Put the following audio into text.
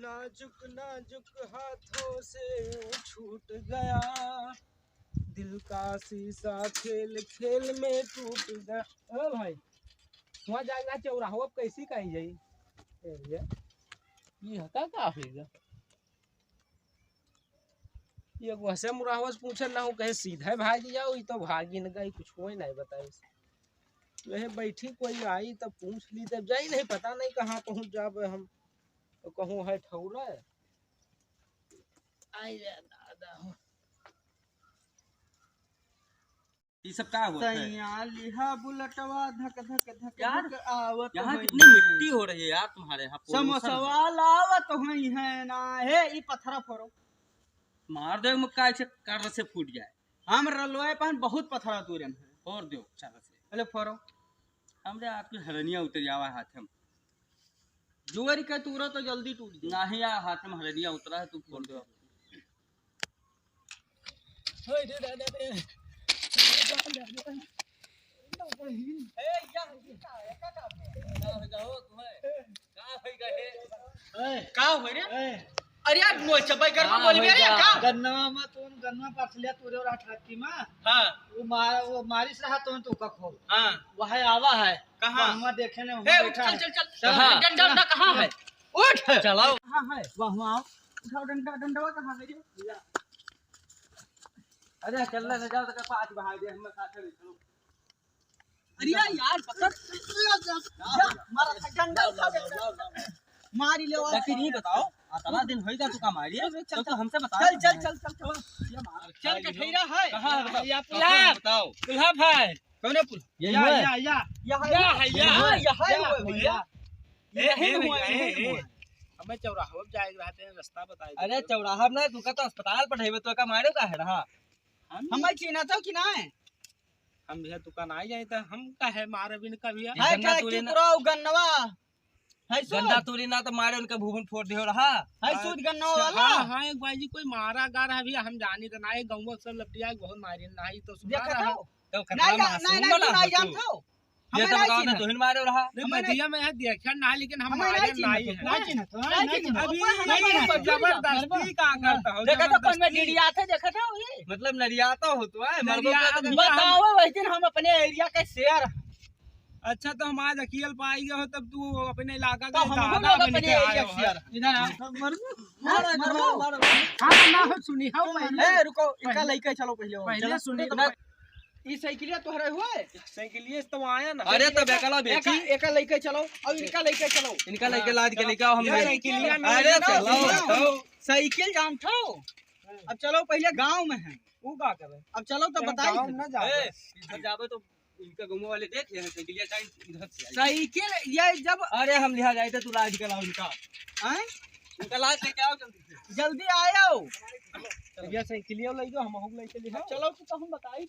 नाजुक नाजुक हाथों से छूट गया, दिल का शीशा खेल खेल में टूट गया। ओ भाई वहाँ जाएगा चौराहा कैसी कही जाई ये हका का होगा ये वैसे मुराहवा से पूछे ना हो कहे सीधे भाग जाओ तो भागी न गई कुछ कोई नहीं बताए वह बैठी कोई आई तब पूछ ली तब जाई नहीं पता नहीं कहाँ पहुँच जावे हम तो कहूँ है ठौरा आई दादा हो ये सब क्या हुआ है लिहा बुलटवा धक धक धक यार धक आवत यहाँ कितनी मिट्टी हो रही है यार तुम्हारे यहाँ समोसवा लावत हुई है ना हे ई पत्थरा फोड़ो मार दो मक्का ऐसे कर से फूट जाए हम रलवाए पान बहुत पत्थरा तुरन है और दो चार से अरे फोड़ो हमरे आपकी हरनिया उतर जावा हाथ में जुआरी का तूरा तो जल्दी टूट जाए नहीं यार हाथ में हरनिया उतरा है तू फोड़ दो होय दे दादा दे का हो रे अरे यार नो चबाई कर बोल बे रे का गन्नवा में तुम गन्नवा पासलिया तुरे और हटकी में हां वो मारिस रहा तुम तो कखो हां वहां आवा है कहां हम देखे ने बैठा चल डंडा कहां है उठ चलाओ हां है वहां आओ उठाओ डंडा कहां है रे अरे चल ले जाओ तो पांच बहा दे हम साथ में चलो अरे यार पकड़ मारा डंडा उठा दे मारी ले लेकिन ये बताओ इतना दिन होएगा तू का मारिए तो हमसे बता चल के ठेरा है कहां है या बताओ पुल्हा भाई कौन पुल या भैया हमें चौराहा जाएगा रहते हैं रास्ता बताए अरे चौराहा में तू का तो अस्पताल पढ़ेबे तो का मारे का है रहा हम चिन्ह तो कि ना है हम भी दुकान आ जाए तो हम का है मारे बिन का भी है क्या कि पूरा गन्नवा है गंदा तूरी ना तो मारे उनका भूवन फोड़ दे रहा है सूद गन्नवा वाला हां एक भाई जी कोई मारा गा रहा भी हम जानी तो ना गांव में सब लपटिया बहुत मारी नहीं तो देखा सुना तो नहीं जानता हो ये तो बताओ ना तुहिन मारे रहा मदिया में है देखा ना लेकिन हम मारे नहीं है नहीं चिन्ह तो अभी नहीं जबरदस्ती का करता हो देखा तो कौन में डीडिया थे देखा था ये मतलब नरियाता हो तो है बताओ वही दिन हम अपने एरिया के शेयर अच्छा तो हम आज अकेले पाई गए हो तब तू अपने इलाका तो का हम दादा अपने बन के एरिया आए के हो शेयर इधर मारो हां ना हो सुनी हो पहले ए रुको इनका लेके चलो पहले पहले सुनी ई साइकिलिया तोहरे हुए साइकिलिए तो आया ना अरे तब एकला बेची एका लेके चलो और इनका लेके चलो इनका लेके लाद के लेके आओ हम साइकिलिया में अरे चलो साइकिल जाम था अब चलो पहले गांव में है वो का करे अब चलो तो बताइए ना जा इधर जाबे तो इनका गांव वाले देख ले साइकिलिया का इधर से आई साइकिल ये जब अरे हम लिहा जाए तो तू लाद के लाओ इनका हैं इनका लाद लेके आओ जल्दी से जल्दी आयो ये साइकिलिया ले जो हम ले चली चलो तो हम बताई